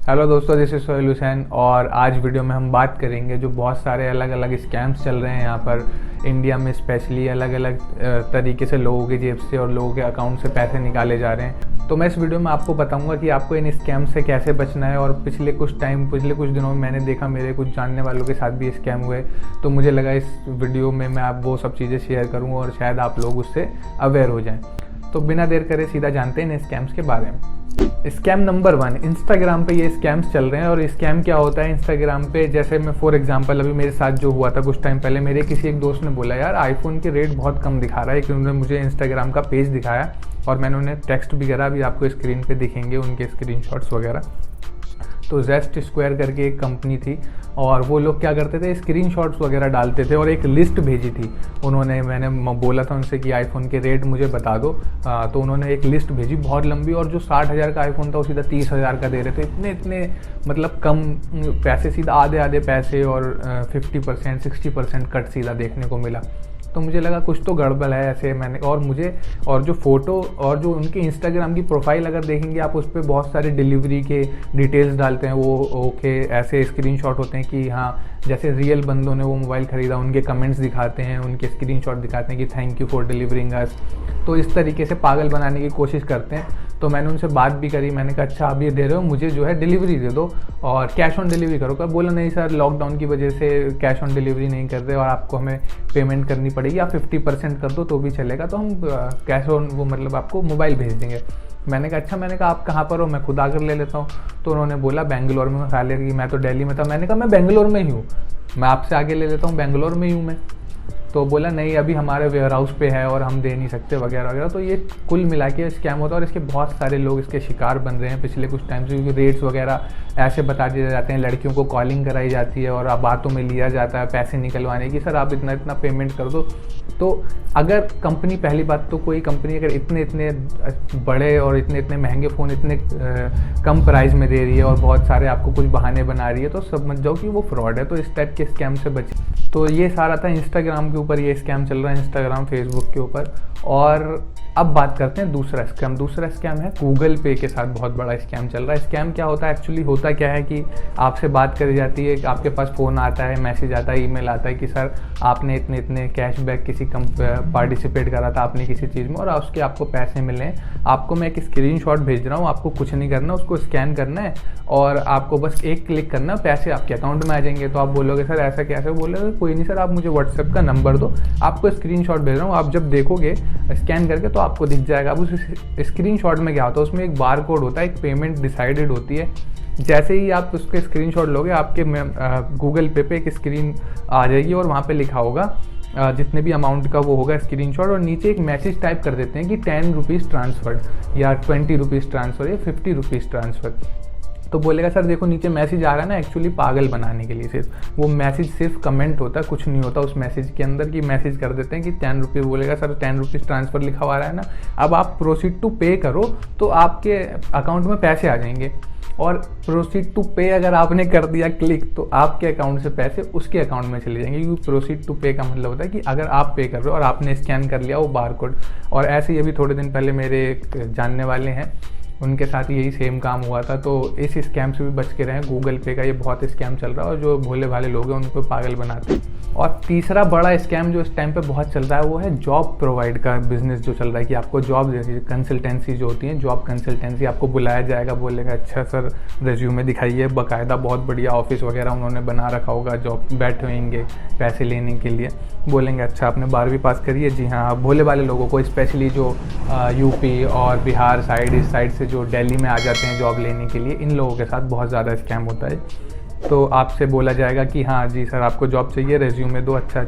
Hello दोस्तों, this is Sohail Hussain और आज वीडियो में हम बात करेंगे जो बहुत सारे अलग अलग स्कैम्स चल रहे हैं यहाँ पर इंडिया में, स्पेशली अलग अलग तरीके से लोगों की जेब से और लोगों के अकाउंट से पैसे निकाले जा रहे हैं। तो मैं इस वीडियो में आपको बताऊंगा कि आपको इन स्कैम से कैसे बचना है। और पिछले कुछ दिनों में मैंने देखा मेरे कुछ जानने वालों के साथ भी स्कैम हुए, तो मुझे लगा इस वीडियो में मैं आप वो सब चीज़ें शेयर करूँगा और शायद आप लोग उससे अवेयर हो जाएँ। तो बिना देर करे सीधा जानते हैं इन स्कैम्स के बारे में। स्कैम नंबर 1, इंस्टाग्राम पे ये स्कैम्स चल रहे हैं। और स्कैम क्या होता है इंस्टाग्राम पे, जैसे मैं फॉर एग्जांपल अभी मेरे साथ जो हुआ था कुछ टाइम पहले, मेरे किसी एक दोस्त ने बोला यार आईफोन के रेट बहुत कम दिखा रहा है, कि उन्होंने मुझे इंस्टाग्राम का पेज दिखाया और मैंने उन्हें टेक्स्ट भी करा, अभी आपको स्क्रीन पे दिखेंगे उनके स्क्रीनशॉट्स वगैरह। तो जेस्ट स्क्वायर करके एक कंपनी थी और वो लोग क्या करते थे, स्क्रीनशॉट्स वगैरह डालते थे और एक लिस्ट भेजी थी उन्होंने। मैंने बोला था उनसे कि आईफोन के रेट मुझे बता दो, तो उन्होंने एक लिस्ट भेजी बहुत लंबी, और जो 60,000 का आईफोन था वो सीधा 30,000 का दे रहे थे। इतने मतलब कम पैसे, सीधा आधे पैसे और 50% 60% कट सीधा देखने को मिला। तो मुझे लगा कुछ तो गड़बड़ है ऐसे। मैंने और जो फ़ोटो और जो उनके इंस्टाग्राम की प्रोफाइल अगर देखेंगे आप, उस पर बहुत सारे डिलीवरी के डिटेल्स डालते हैं वो। ओके, ऐसे स्क्रीनशॉट होते हैं कि हाँ जैसे रियल बंदों ने वो मोबाइल ख़रीदा, उनके कमेंट्स दिखाते हैं, उनके स्क्रीनशॉट दिखाते हैं कि थैंक यू फॉर डिलीवरिंग अस। तो इस तरीके से पागल बनाने की कोशिश करते हैं। तो मैंने उनसे बात भी करी, मैंने कहा अच्छा आप ये दे रहे हो, मुझे जो है डिलीवरी दे दो और कैश ऑन डिलीवरी करो। क्या बोला नहीं सर, लॉकडाउन की वजह से कैश ऑन डिलीवरी नहीं कर रहे और आपको हमें पेमेंट करनी पड़ेगी, आप 50% कर दो तो भी चलेगा, तो हम कैश ऑन वो मतलब आपको मोबाइल भेज देंगे। मैंने कहा अच्छा, मैंने कहा आप कहाँ पर हो, मैं खुद आकर ले लेता हूँ। तो उन्होंने बोला बेंगलोर में। ख्याल है कि मैं तो दिल्ली में था। मैंने कहा मैं बेंगलोर में ही हूँ, मैं आपसे आगे ले लेता हूँ, बेंगलोर में ही हूँ मैं। तो बोला नहीं अभी हमारे वेयर हाउस पे है और हम दे नहीं सकते वगैरह वगैरह। तो ये कुल मिला के स्कैम होता है और इसके बहुत सारे लोग इसके शिकार बन रहे हैं पिछले कुछ टाइम से, क्योंकि रेट्स वगैरह ऐसे बता दिए जाते हैं, लड़कियों को कॉलिंग कराई जाती है और अब बातों में लिया जाता है पैसे निकलवाने की, सर आप इतना इतना पेमेंट कर दो। तो अगर कंपनी, पहली बात तो कोई कंपनी अगर इतने इतने बड़े और इतने इतने महंगे फ़ोन इतने कम प्राइस में दे रही है और बहुत सारे आपको कुछ बहाने बना रही है, तो समझ जाओ कि वो फ्रॉड है। तो इस टाइप के स्कैम से बचे। तो ये सारा था इंस्टाग्राम के ऊपर, ये स्कैम चल रहा है इंस्टाग्राम फेसबुक के ऊपर। और अब बात करते हैं दूसरा स्कैम है गूगल पे के साथ बहुत बड़ा स्कैम चल रहा है। स्कैम क्या होता है, एक्चुअली होता क्या है कि आपसे बात करी जाती है, आपके पास फ़ोन आता है, मैसेज आता है, ईमेल आता है कि सर आपने इतने इतने कैशबैक किसी पार्टिसिपेट करा था आपने किसी चीज़ में और उसके आपको पैसे मिले हैं। आपको मैं एक स्क्रीनशॉट भेज रहा हूँ, आपको कुछ नहीं करना, उसको स्कैन करना है और आपको बस एक क्लिक करना, पैसे आपके अकाउंट में आ जाएंगे। तो आप बोलोगे सर ऐसा कैसे, बोलोगे कोई नहीं सर, आप मुझे व्हाट्सएप का नंबर दो, आपको स्क्रीनशॉट भेज रहा हूँ, आप जब देखोगे स्कैन करके तो आपको दिख जाएगा। अब उस स्क्रीनशॉट में क्या होता है, उसमें एक बार कोड होता है, एक पेमेंट डिसाइडेड होती है। जैसे ही आप उसके स्क्रीनशॉट लोगे, आपके गूगल पे एक स्क्रीन आ जाएगी और वहाँ पे लिखा होगा जितने भी अमाउंट का वो होगा स्क्रीनशॉट, और नीचे एक मैसेज टाइप कर देते हैं कि 10 रुपीज़ ट्रांसफर्ड या 20 रुपीज़ ट्रांसफ़र या 50 रुपीज़ ट्रांसफ़र। तो बोलेगा सर देखो नीचे मैसेज आ रहा है ना, एक्चुअली पागल बनाने के लिए सिर्फ वो मैसेज सिर्फ कमेंट होता है, कुछ नहीं होता उस मैसेज के अंदर। की मैसेज कर देते हैं कि 10 रुपये, बोलेगा सर 10 रुपीज़ ट्रांसफ़र लिखा हुआ है ना, अब आप प्रोसीड टू पे करो तो आपके अकाउंट में पैसे आ जाएंगे। और प्रोसीड टू पे अगर आपने कर दिया क्लिक, तो आपके अकाउंट से पैसे उसके अकाउंट में चले जाएंगे, क्योंकि प्रोसीड टू पे का मतलब होता है कि अगर आप पे कर रहे हो और आपने स्कैन कर लिया वो बार कोड। और ऐसे ही अभी थोड़े दिन पहले मेरे जानने वाले हैं, उनके साथ यही सेम काम हुआ था। तो इस स्कैम से भी बच के रहें। गूगल पे का ये बहुत स्कैम चल रहा है और जो भोले भाले लोग हैं उनको पागल बनाते हैं। और तीसरा बड़ा स्कैम जो इस टाइम पे बहुत चल रहा है वो है जॉब प्रोवाइड का बिजनेस जो चल रहा है, कि आपको जॉब जैसी कंसल्टेंसी जो होती है, जॉब कंसल्टेंसी, आपको बुलाया जाएगा, बोलेगा अच्छा सर रेज्यूमे दिखाइए, बाकायदा बहुत बढ़िया ऑफिस वगैरह उन्होंने बना रखा होगा, जॉब बैठे होंगे पैसे लेने के लिए, बोलेंगे अच्छा आपने 12वीं पास करी है, जी हाँ। भोले वाले लोगों को, स्पेशली जो यूपी और बिहार साइड, इस साइड से जो दिल्ली में आ जाते हैं जॉब लेने के लिए, इन लोगों के साथ बहुत ज़्यादा स्कैम होता है। तो आपसे बोला जाएगा कि हाँ जी सर आपको जॉब चाहिए, रेज्यूमे दो, अच्छा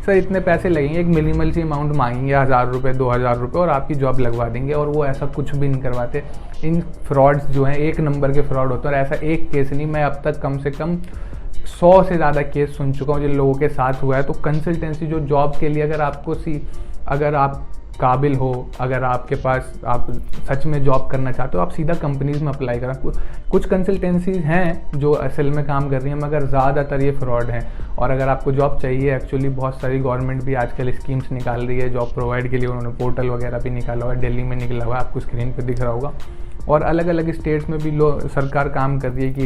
सर इतने पैसे लगेंगे, एक मिनिमल सी अमाउंट मांगेंगे, 1000 रुपये 2000 रुपये, और आपकी जॉब लगवा देंगे। और वो ऐसा कुछ भी नहीं करवाते। इन फ्रॉड्स जो हैं एक नंबर के फ्रॉड होते हैं, और ऐसा एक केस नहीं, मैं अब तक कम से कम 100 से ज़्यादा केस सुन चुका हूँ जिन लोगों के साथ हुआ है। तो कंसल्टेंसी जो जॉब के लिए, अगर आप काबिल हो, अगर आपके पास, आप सच में जॉब करना चाहते हो, आप सीधा कंपनीज में अप्लाई करें। कुछ कंसल्टेंसीज हैं जो असल में काम कर रही हैं, मगर ज़्यादातर ये फ्रॉड हैं। और अगर आपको जॉब चाहिए, एक्चुअली बहुत सारी गवर्नमेंट भी आजकल स्कीम्स निकाल रही है जॉब प्रोवाइड के लिए, उन्होंने पोर्टल वगैरह भी निकाला हुआ है, दिल्ली में निकला हुआ है, आपको स्क्रीन पर दिख रहा होगा। और अलग अलग स्टेट्स में भी सरकार काम कर रही है कि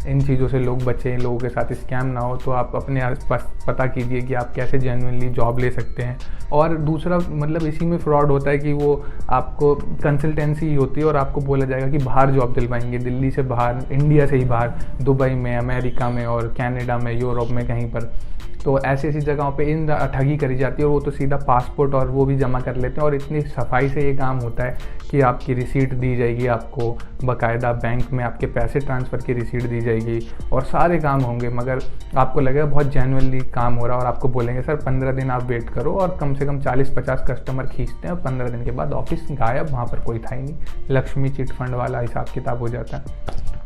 इन चीज़ों से लोग बचें, लोगों के साथ स्कैम ना हो। तो आप अपने आसपास पता कीजिए कि आप कैसे जेन्युइनली जॉब ले सकते हैं। और दूसरा मतलब इसी में फ्रॉड होता है कि वो आपको कंसल्टेंसी होती है और आपको बोला जाएगा कि बाहर जॉब दिलवाएंगे, दिल्ली से बाहर, इंडिया से ही बाहर, दुबई में, अमेरिका में और कनाडा में, यूरोप में कहीं पर। तो ऐसी ऐसी जगहों पे इन ठगी करी जाती है और वो तो सीधा पासपोर्ट और वो भी जमा कर लेते हैं। और इतनी सफाई से ये काम होता है कि आपकी रिसीट दी जाएगी, आपको बाकायदा बैंक में आपके पैसे ट्रांसफ़र की रिसीट दी जाएगी और सारे काम होंगे, मगर आपको लगेगा बहुत जेन्युइनली काम हो रहा है। और आपको बोलेंगे सर 15 दिन आप वेट करो, और कम से कम 40-50 कस्टमर खींचते हैं और 15 दिन के बाद ऑफिस गायब, वहाँ पर कोई था ही नहीं। लक्ष्मी चिट फंड वाला हिसाब किताब हो जाता है।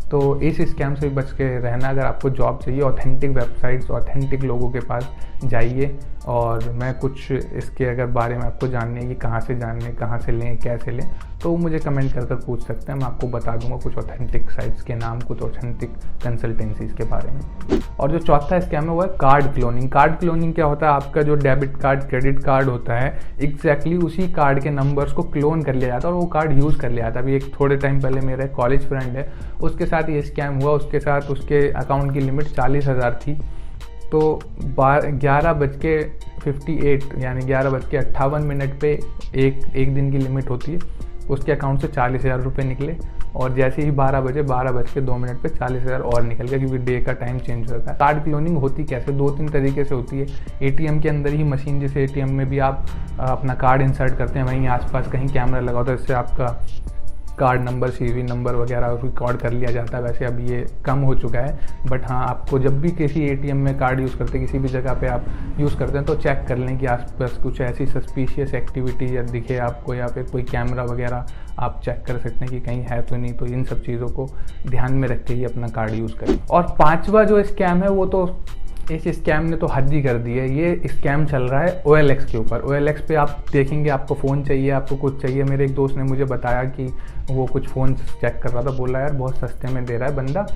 तो इस स्कैम से भी बच के रहना। अगर आपको जॉब चाहिए, ऑथेंटिक वेबसाइट्स, ऑथेंटिक लोगों के पास जाइए। और मैं कुछ इसके अगर बारे में आपको जानने कि कहाँ से जानने, कहाँ से लें, कैसे लें, तो मुझे कमेंट कर पूछ सकते हैं। मैं आपको बता दूंगा कुछ ऑथेंटिक साइट्स के नाम, कुछ ऑथेंटिक कंसल्टेंसीज के बारे में। और जो चौथा स्कैम है वो है कार्ड क्लोनिंग। कार्ड क्लोनिंग क्या होता है? आपका जो डेबिट कार्ड, क्रेडिट कार्ड होता है, एग्जैक्टली उसी कार्ड के नंबर्स को क्लोन कर लिया जाता है और वो कार्ड यूज़ कर लिया जाता है। अभी एक थोड़े टाइम पहले मेरा एक कॉलेज फ्रेंड है, उसके साथ ये स्कैम हुआ। उसके साथ उसके अकाउंट की लिमिट 40,000 थी। तो 11:58 यानी 11:58 पे एक दिन की लिमिट होती है, उसके अकाउंट से 40,000 रुपये निकले। और जैसे ही 12:02 पे 40,000 और निकल गया, क्योंकि डे का टाइम चेंज होता है। कार्ड क्लोनिंग होती कैसे? 2-3 तरीके से होती है। एटीएम के अंदर ही मशीन, जैसे एटीएम में भी आप अपना कार्ड इंसर्ट करते हैं, वहीं आसपास कहीं कैमरा लगा होता है, इससे आपका कार्ड नंबर, सीवी नंबर वगैरह रिकॉर्ड कर लिया जाता है। वैसे अब ये कम हो चुका है, बट हाँ, आपको जब भी किसी एटीएम में कार्ड यूज़ करते हैं, किसी भी जगह पे आप यूज़ करते हैं, तो चेक कर लें कि आसपास कुछ ऐसी सस्पिशियस एक्टिविटी या दिखे आपको, या फिर कोई कैमरा वगैरह आप चेक कर सकते हैं कि कहीं है तो नहीं। तो इन सब चीज़ों को ध्यान में रख के ही अपना कार्ड यूज़ करें। और 5वां जो स्कैम है, वो तो इस स्कैम ने तो हद ही कर दी है। ये स्कैम चल रहा है OLX के ऊपर। OLX पे आप देखेंगे, आपको फ़ोन चाहिए, आपको कुछ चाहिए। मेरे एक दोस्त ने मुझे बताया कि वो कुछ फ़ोन चेक कर रहा था, बोला यार बहुत सस्ते में दे रहा है बंदा,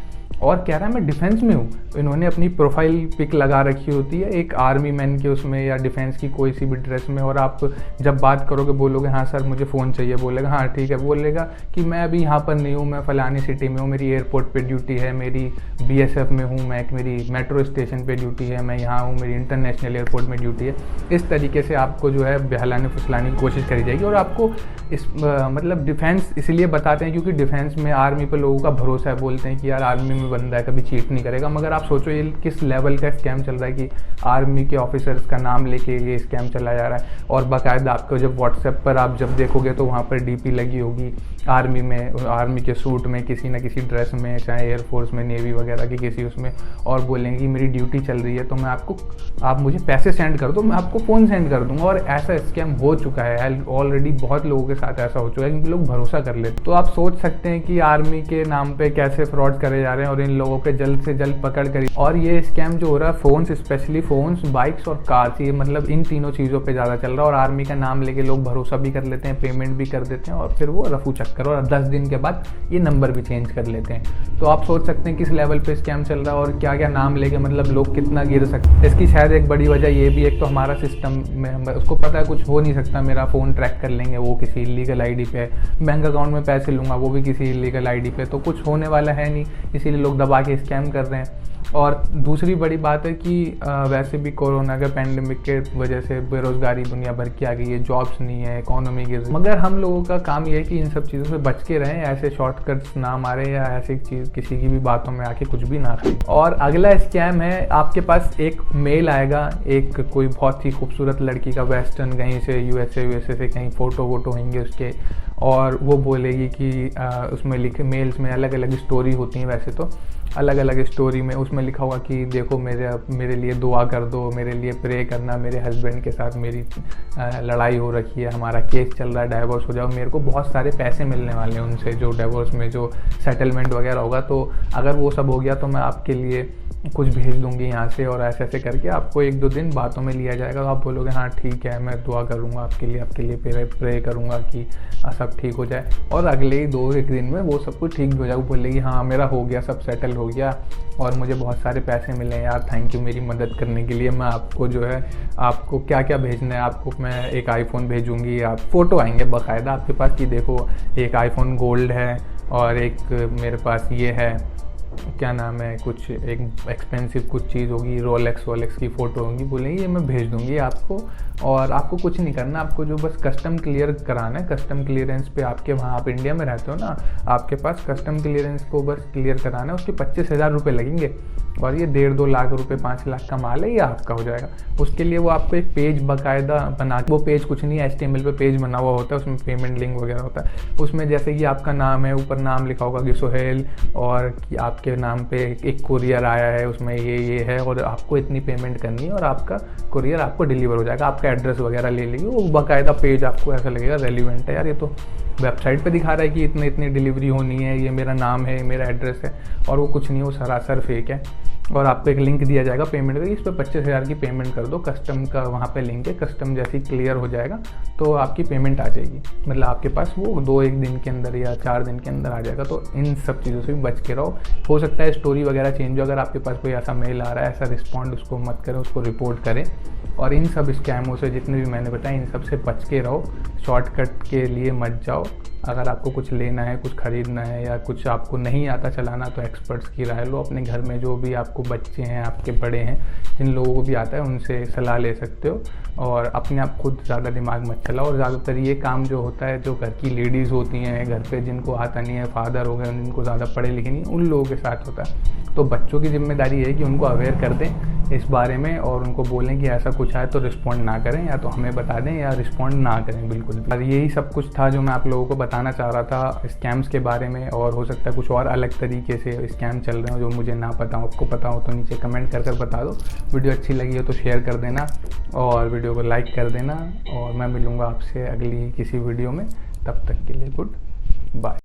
और कह रहा है मैं डिफेंस में हूँ। इन्होंने अपनी प्रोफाइल पिक लगा रखी होती है एक आर्मी मैन के उसमें, या डिफेंस की कोई सी भी ड्रेस में। और आप जब बात करोगे, बोलोगे हाँ सर मुझे फ़ोन चाहिए, बोलेगा हाँ ठीक है, बोलेगा कि मैं अभी यहाँ पर नहीं हूँ, मैं फलानी सिटी में हूँ, मेरी एयरपोर्ट पे ड्यूटी है, मेरी BSF में हूँ, मेरी मेट्रो स्टेशन पे ड्यूटी है, मैं यहाँ हूँ, मेरी इंटरनेशनल एयरपोर्ट में ड्यूटी है। इस तरीके से आपको जो है बहलाने फुसलाने की कोशिश करी जाएगी। और आपको इस मतलब डिफेंस इसलिए बताते हैं क्योंकि डिफेंस में, आर्मी पर लोगों का भरोसा है, बोलते हैं कि यार आर्मी में बंदा है, कभी चीट नहीं करेगा। मगर आप सोचो ये किस लेवल का स्कैम चल रहा है कि आर्मी के ऑफिसर्स का नाम लेके ये स्कैम चलाया जा रहा है। और बाकायदा आपको जब व्हाट्सएप पर आप जब देखोगे तो वहाँ पर DP लगी होगी आर्मी में, आर्मी के सूट में, किसी न किसी ड्रेस में, चाहे एयरफोर्स में, नेवी वगैरह की किसी उसमें, और बोलेंगे कि मेरी ड्यूटी चल रही है तो मैं आप मुझे पैसे सेंड कर दो, मैं आपको फ़ोन सेंड कर दूंगा। और ऐसा स्कैम हो चुका है ऑलरेडी, बहुत लोगों के साथ ऐसा हो चुका है क्योंकि लोग भरोसा कर लेते। तो आप सोच सकते हैं कि आर्मी के नाम पे कैसे फ्रॉड करे जा रहे हैं और इन लोगों के जल्द से जल्द पकड़ करी। और ये स्कैम जो हो रहा है फ़ोन्स, स्पेशली फ़ोन्स, बाइक्स और कार्स, ये मतलब इन तीनों चीज़ों पे ज़्यादा चल रहा है। और आर्मी का नाम लेके लोग भरोसा भी कर लेते हैं, पेमेंट भी कर देते हैं, और फिर वो रफू चक्कर, और 10 दिन के बाद ये नंबर भी चेंज कर लेते हैं। तो आप सोच सकते हैं किस लेवल पे स्कैम चल रहा है और क्या क्या नाम लेके मतलब लोग कितना गिर सकते हैं। इसकी शायद एक बड़ी वजह ये भी, एक तो हमारा सिस्टम में उसको पता है कुछ हो नहीं सकता, मेरा फ़ोन ट्रैक कर लेंगे, वो किसी इलीगल ID पे, बैंक अकाउंट में पैसे लूँगा वो भी किसी इलीगल ID पे, तो कुछ होने वाला है नहीं, इसीलिए लोग दबा के स्कैम कर रहे हैं। और दूसरी बड़ी बात है कि वैसे भी कोरोना के पैंडेमिक के वजह से बेरोज़गारी दुनिया भर की आ गई है, जॉब्स नहीं है, इकोनॉमी गिर रही है। मगर हम लोगों का काम ये है कि इन सब चीज़ों से बच के रहें, ऐसे शॉर्टकट्स ना मारे, या ऐसी चीज़ किसी की भी बातों में आके कुछ भी ना करें। और अगला स्कैम है, आपके पास एक मेल आएगा, एक कोई बहुत ही खूबसूरत लड़की का, वेस्टर्न कहीं से, USA से कहीं फ़ोटो वोटो होंगे उसके, और वो बोलेगी कि उसमें लिखे, मेल्स में अलग अलग स्टोरी होती हैं, वैसे तो अलग अलग स्टोरी में उसमें लिखा हुआ कि देखो मेरे लिए दुआ कर दो, मेरे लिए प्रे करना, मेरे हस्बैंड के साथ मेरी लड़ाई हो रखी है, हमारा केस चल रहा है, डाइवोर्स हो जाओ, मेरे को बहुत सारे पैसे मिलने वाले हैं उनसे, जो डाइवोर्स में जो सेटलमेंट वगैरह होगा, तो अगर वो सब हो गया तो मैं आपके लिए कुछ भेज दूंगी यहाँ से, और ऐसे ऐसे करके आपको 1-2 दिन बातों में लिया जाएगा। तो आप बोलोगे हाँ ठीक है, मैं दुआ करूँगा आपके लिए प्रे करूँगा कि सब ठीक हो जाए, और अगले ही 2-1 दिन में वो सब कुछ ठीक भी हो जाएगा। बोलेगी हाँ मेरा हो गया, सब सेटल हो हो गया और मुझे बहुत सारे पैसे मिले यार, थैंक यू मेरी मदद करने के लिए। मैं आपको जो है आपको क्या क्या भेजना है, आपको मैं एक आईफोन भेजूँगी, आप फ़ोटो आएंगे बाकायदा आपके पास कि देखो एक आईफोन गोल्ड है और एक मेरे पास ये है, क्या नाम है, कुछ एक एक्सपेंसिव कुछ चीज़ होगी, रोलेक्स वोलेक्स की फ़ोटो होगी, बोलेंगे ये मैं भेज दूँगी आपको। और आपको कुछ नहीं करना, आपको जो बस कस्टम क्लियर कराना है, कस्टम क्लियरेंस पे आपके वहाँ आप इंडिया में रहते हो ना, आपके पास कस्टम क्लियरेंस को बस क्लियर कराना है, उसके 25,000 रुपये लगेंगे और ये 1.5-2 लाख रुपए 5 लाख का माल है, ये आपका हो जाएगा। उसके लिए वो आपको एक पेज बाकायदा बना, वो पेज कुछ नहीं है, HTML पे पेज बना हुआ होता है, उसमें पेमेंट लिंक वगैरह होता है। उसमें जैसे कि आपका नाम है, ऊपर नाम लिखा होगा कि सोहेल, और कि आपके नाम पे एक कुरियर आया है, उसमें ये है और आपको इतनी पेमेंट करनी है और आपका कुरियर आपको डिलीवर हो जाएगा। आपका एड्रेस वगैरह ले लीजिए, वो बाकायदा पेज आपको ऐसा लगेगा रेलिवेंट है यार, ये तो वेबसाइट पे दिखा रहा है कि इतनी डिलीवरी होनी है, ये मेरा नाम है, मेरा एड्रेस है, और वो कुछ नहीं, वो सरासर फेक है। और आपको एक लिंक दिया जाएगा पेमेंट का, इस पर 25,000 की पेमेंट कर दो, कस्टम का वहाँ पे लिंक है, कस्टम जैसे ही क्लियर हो जाएगा तो आपकी पेमेंट आ जाएगी, मतलब आपके पास वो 2-1 दिन के अंदर या 4 दिन के अंदर आ जाएगा। तो इन सब चीज़ों से भी बच के रहो। हो सकता है स्टोरी वगैरह चेंज हो, अगर आपके पास कोई ऐसा मेल आ रहा है, ऐसा रिस्पॉन्ड उसको मत करें, उसको रिपोर्ट करें। और इन सब स्कैमों से जितने भी मैंने बताया, इन सब से बच के रहो, शॉर्टकट के लिए मत जाओ। अगर आपको कुछ लेना है, कुछ ख़रीदना है या कुछ आपको नहीं आता चलाना, तो एक्सपर्ट्स की राय लो। अपने घर में जो भी आपको बच्चे हैं, आपके बड़े हैं, जिन लोगों को भी आता है, उनसे सलाह ले सकते हो। और अपने आप खुद ज़्यादा दिमाग मत चलाओ। और ज़्यादातर ये काम जो होता है, जो घर की लेडीज़ होती हैं, घर पे जिनको आता नहीं है, फादर हो गए, जिनको ज़्यादा पढ़े लिखे नहीं, उन लोगों के साथ होता है। तो बच्चों की जिम्मेदारी है कि उनको अवेयर कर दें इस बारे में और उनको बोलें कि ऐसा कुछ है तो रिस्पॉन्ड ना करें, या तो हमें बता दें या रिस्पॉन्ड ना करें बिल्कुल भी। और यही सब कुछ था जो मैं आप लोगों को बताना चाह रहा था स्कैम्स के बारे में। और हो सकता है कुछ और अलग तरीके से स्कैम चल रहे हो जो मुझे ना पता हो, आपको पता हो तो नीचे कमेंट कर बता दो। वीडियो अच्छी लगी हो तो शेयर कर देना और वीडियो को लाइक कर देना। और मैं मिलूँगा आपसे अगली किसी वीडियो में, तब तक के लिए गुड बाय।